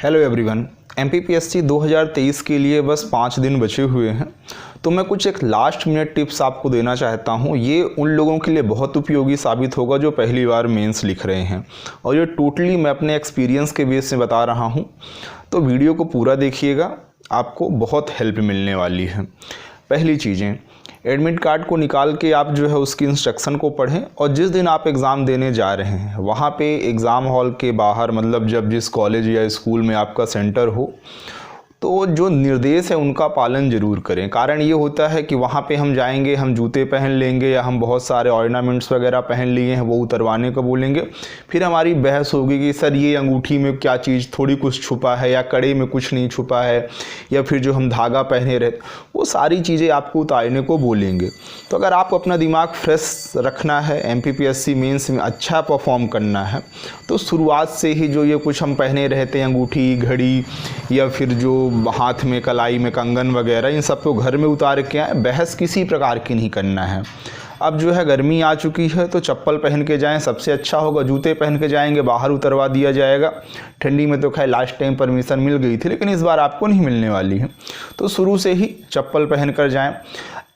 Hello everyone. MPPSC 2023 के लिए बस 5 दिन बचे हुए हैं, तो मैं कुछ एक लास्ट मिनट टिप्स आपको देना चाहता हूं। ये उन लोगों के लिए बहुत उपयोगी साबित होगा जो पहली बार मेंस लिख रहे हैं, और ये टोटली मैं अपने एक्सपीरियंस के बेस से बता रहा हूं। तो वीडियो को पूरा देखिएगा, आपको बहुत हेल्प मिलने वाली है। पहली चीज़ें, एडमिट कार्ड को निकाल के आप जो है उसकी इंस्ट्रक्शन को पढ़ें, और जिस दिन आप एग्ज़ाम देने जा रहे हैं वहाँ पे एग्ज़ाम हॉल के बाहर, मतलब जब जिस कॉलेज या स्कूल में आपका सेंटर हो, तो जो निर्देश है उनका पालन ज़रूर करें। कारण ये होता है कि वहाँ पे हम जाएंगे, हम जूते पहन लेंगे या हम बहुत सारे ऑर्नामेंट्स वगैरह पहन लिए हैं, वो उतरवाने को बोलेंगे। फिर हमारी बहस होगी कि सर ये अंगूठी में क्या चीज़ थोड़ी कुछ छुपा है, या कड़े में कुछ नहीं छुपा है, या फिर जो हम धागा पहने रहे, वो सारी चीज़ें आपको उतारने को बोलेंगे। तो अगर आपको अपना दिमाग फ्रेश रखना है, एमपीपीएससी मेंस में अच्छा परफॉर्म करना है, तो शुरुआत से ही जो ये कुछ हम पहने रहते हैं, अंगूठी, घड़ी, या फिर जो हाथ में कलाई में कंगन वगैरह, इन सबको घर में उतार के आए। बहस किसी प्रकार की नहीं करना है। अब जो है गर्मी आ चुकी है, तो चप्पल पहन के जाएं, सबसे अच्छा होगा। जूते पहन के जाएंगे, बाहर उतरवा दिया जाएगा। ठंडी में तो खैर लास्ट टाइम परमिशन मिल गई थी, लेकिन इस बार आपको नहीं मिलने वाली है, तो शुरू से ही चप्पल पहन कर जाएं।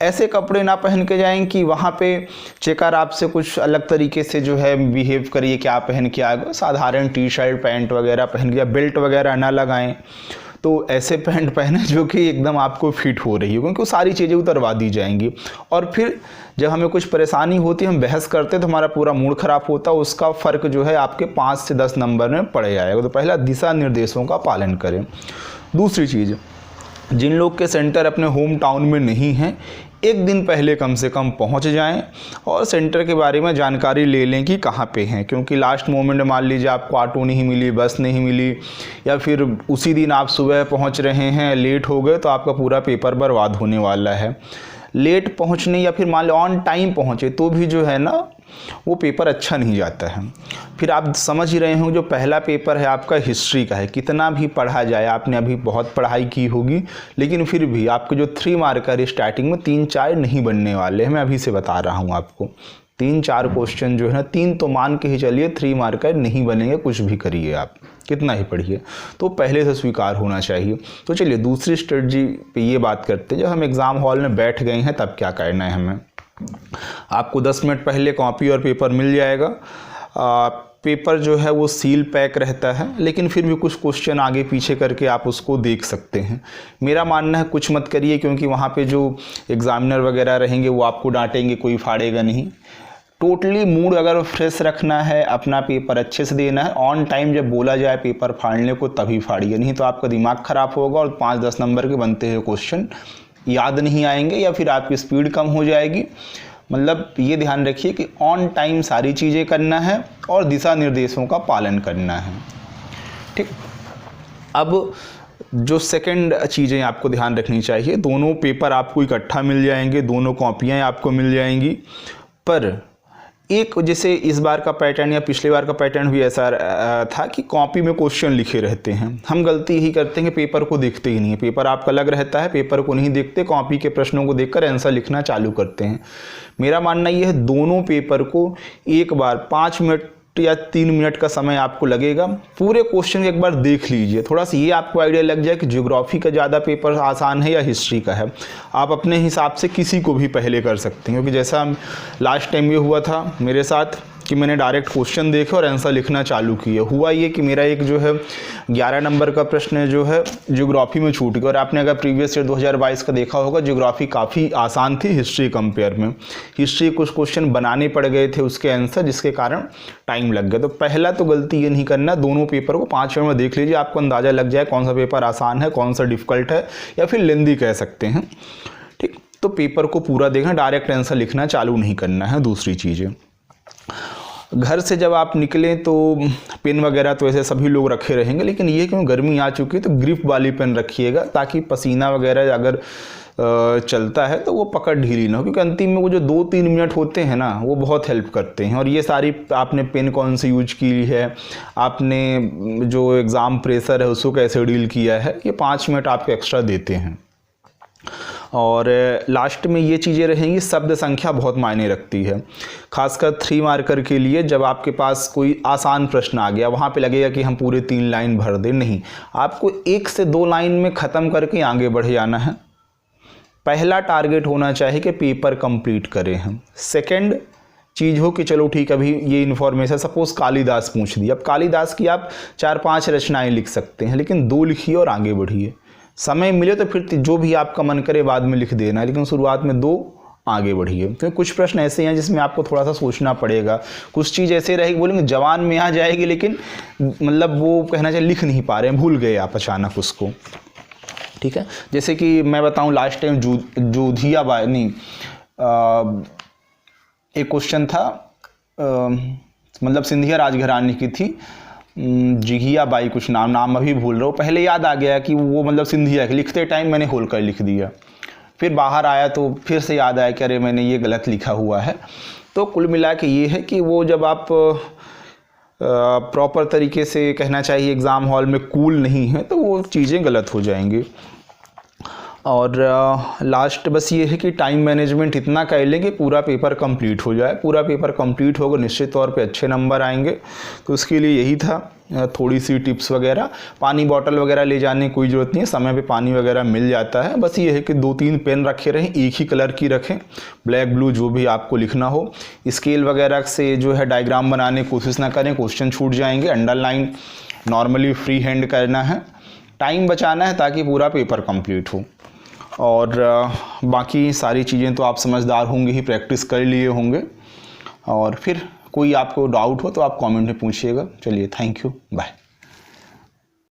ऐसे कपड़े ना पहन के जाएं कि वहाँ पे चेकर आपसे कुछ अलग तरीके से जो है बिहेव करिए, क्या पहन के आ गए। साधारण टी शर्ट पैंट वगैरह पहन के, बेल्ट वगैरह ना लगाएं। तो ऐसे पैंट पहने जो कि एकदम आपको फिट हो रही हो, क्योंकि वो सारी चीज़ें उतरवा दी जाएंगी। और फिर जब हमें कुछ परेशानी होती है, हम बहस करते हैं, तो हमारा पूरा मूड ख़राब होता है। उसका फ़र्क जो है आपके 5 से 10 नंबर में पड़ जाएगा। तो पहला, दिशा निर्देशों का पालन करें। दूसरी चीज़, जिन लोग के सेंटर अपने होम टाउन में नहीं हैं, एक दिन पहले कम से कम पहुंच जाएं और सेंटर के बारे में जानकारी ले लें कि कहाँ पे हैं। क्योंकि लास्ट मोमेंट मान लीजिए आपको ऑटो नहीं मिली, बस नहीं मिली, या फिर उसी दिन आप सुबह पहुंच रहे हैं, लेट हो गए, तो आपका पूरा पेपर बर्बाद होने वाला है। लेट पहुंचने या फिर मान लो ऑन टाइम पहुंचे तो भी जो है ना, वो पेपर अच्छा नहीं जाता है। फिर आप समझ ही रहे होंगे, जो पहला पेपर है आपका हिस्ट्री का है। कितना भी पढ़ा जाए, आपने अभी बहुत पढ़ाई की होगी, लेकिन फिर भी आपके जो 3 मार्कर स्टार्टिंग में 3-4 नहीं बनने वाले हैं। मैं अभी से बता रहा हूँ आपको, 3-4 क्वेश्चन जो है ना, 3 तो मान के ही चलिए, 3 मार्कर नहीं बनेंगे, कुछ भी करिए आप, कितना ही पढ़िए, तो पहले से स्वीकार होना चाहिए। तो चलिए दूसरी स्ट्रेटजी पे ये बात करते हैं। जब हम एग्ज़ाम हॉल में बैठ गए हैं, तब क्या करना है हमें। आपको 10 मिनट पहले कॉपी और पेपर मिल जाएगा। पेपर जो है वो सील पैक रहता है, लेकिन फिर भी कुछ क्वेश्चन आगे पीछे करके आप उसको देख सकते हैं। मेरा मानना है कुछ मत करिए, क्योंकि वहाँ पे जो एग्ज़ामिनर वगैरह रहेंगे वो आपको डांटेंगे, कोई फाड़ेगा नहीं। टोटली मूड अगर फ्रेश रखना है, अपना पेपर अच्छे से देना है, ऑन टाइम जब बोला जाए पेपर फाड़ने को तभी फाड़िए, नहीं तो आपका दिमाग ख़राब होगा और 5-10 नंबर के बनते हुए क्वेश्चन याद नहीं आएंगे, या फिर आपकी स्पीड कम हो जाएगी। मतलब ये ध्यान रखिए कि ऑन टाइम सारी चीज़ें करना है और दिशा निर्देशों का पालन करना है। ठीक। अब जो सेकंड चीज़ें आपको ध्यान रखनी चाहिए, दोनों पेपर आपको इकट्ठा मिल जाएंगे, दोनों कॉपियाँ आपको मिल जाएंगी, पर एक जैसे इस बार का पैटर्न या पिछले बार का पैटर्न भी ऐसा था कि कॉपी में क्वेश्चन लिखे रहते हैं। हम गलती यही करते हैं कि पेपर को देखते ही नहीं है। पेपर आपका अलग रहता है, पेपर को नहीं देखते, कॉपी के प्रश्नों को देखकर आंसर लिखना चालू करते हैं। मेरा मानना ये है, दोनों पेपर को एक बार 5 मिनट या 3 मिनट का समय आपको लगेगा, पूरे क्वेश्चन एक बार देख लीजिए। थोड़ा सा ये आपको आइडिया लग जाए कि ज्योग्राफी का ज़्यादा पेपर आसान है या हिस्ट्री का है। आप अपने हिसाब से किसी को भी पहले कर सकते हैं, क्योंकि जैसा लास्ट टाइम ये हुआ था मेरे साथ कि मैंने डायरेक्ट क्वेश्चन देखे और आंसर लिखना चालू किया। हुआ ये कि मेरा एक जो है 11 नंबर का प्रश्न जो है ज्योग्राफी में छूट गया। और आपने अगर प्रीवियस ईयर 2022 का देखा होगा, ज्योग्राफी काफ़ी आसान थी हिस्ट्री कंपेयर में। हिस्ट्री कुछ क्वेश्चन बनाने पड़ गए थे उसके आंसर, जिसके कारण टाइम लग गया। तो पहला तो गलती ये नहीं करना, दोनों पेपर को 5 मिनट में देख लीजिए, आपको अंदाज़ा लग जाए कौन सा पेपर आसान है, कौन सा डिफ़िकल्ट है, या फिर लेंदी कह सकते हैं। ठीक। तो पेपर को पूरा देखना, डायरेक्ट आंसर लिखना चालू नहीं करना है। दूसरी चीज़ें, घर से जब आप निकलें तो पेन वगैरह तो ऐसे सभी लोग रखे रहेंगे, लेकिन ये क्यों गर्मी आ चुकी है तो ग्रिप वाली पेन रखिएगा, ताकि पसीना वगैरह अगर चलता है तो वो पकड़ ढीली ना हो। क्योंकि अंतिम में वो जो 2-3 मिनट होते हैं ना, वो बहुत हेल्प करते हैं। और ये सारी आपने पेन कौन सी यूज की है, आपने जो एग्ज़ाम प्रेशर है उसको कैसे डील किया है, ये 5 मिनट आपको एक्स्ट्रा देते हैं। और लास्ट में ये चीज़ें रहेंगी, शब्द संख्या बहुत मायने रखती है, खासकर 3 मार्कर के लिए। जब आपके पास कोई आसान प्रश्न आ गया, वहाँ पे लगेगा कि हम पूरे 3 लाइन भर दें, नहीं, आपको 1 से 2 लाइन में ख़त्म करके आगे बढ़ जाना है। पहला टारगेट होना चाहिए कि पेपर कंप्लीट करें हम। सेकंड चीज़ हो कि चलो ठीक, अभी ये इन्फॉर्मेशन सपोज कालिदास पूछ दी, अब कालिदास की आप 4-5 रचनाएँ लिख सकते हैं, लेकिन 2 लिखिए और आगे बढ़िए। समय मिले तो फिर जो भी आपका मन करे बाद में लिख देना, लेकिन शुरुआत में 2 आगे बढ़िए। तो कुछ प्रश्न ऐसे हैं जिसमें आपको थोड़ा सा सोचना पड़ेगा, कुछ चीज़ ऐसे रहेगी बोलेंगे जवान में आ जाएगी, लेकिन मतलब वो कहना चाहिए लिख नहीं पा रहे हैं, भूल गए आप अचानक उसको, ठीक है। जैसे कि मैं बताऊं, लास्ट टाइम जोधिया बाई नहीं, एक क्वेश्चन था, मतलब सिंधिया राजघराने की थी, जिघिया बाई कुछ नाम अभी भूल रहा हूँ, पहले याद आ गया कि वो मतलब सिंधिया के, लिखते टाइम मैंने होल कर लिख दिया, फिर बाहर आया तो फिर से याद आया कि अरे मैंने ये गलत लिखा हुआ है। तो कुल मिला के ये है कि वो जब आप प्रॉपर तरीके से कहना चाहिए एग्ज़ाम हॉल में कूल नहीं है तो वो चीज़ें गलत हो जाएंगी। और लास्ट बस ये है कि टाइम मैनेजमेंट इतना कर लें कि पूरा पेपर कंप्लीट हो जाए। पूरा पेपर कंप्लीट होगा निश्चित तौर पे अच्छे नंबर आएंगे। तो उसके लिए यही था, थोड़ी सी टिप्स वगैरह। पानी बॉटल वगैरह ले जाने की कोई ज़रूरत नहीं है, समय पे पानी वगैरह मिल जाता है। बस ये है कि 2-3 पेन रखे रहें, एक ही कलर की रखें, ब्लैक ब्लू जो भी आपको लिखना हो। स्केल वगैरह से जो है डायग्राम बनाने की कोशिश ना करें, क्वेश्चन छूट जाएंगे। अंडरलाइन नॉर्मली फ्री हैंड करना है, टाइम बचाना है ताकि पूरा पेपर कंप्लीट हो। और बाकी सारी चीज़ें तो आप समझदार होंगे ही, प्रैक्टिस कर लिए होंगे। और फिर कोई आपको डाउट हो तो आप कमेंट में पूछिएगा। चलिए, थैंक यू, बाय।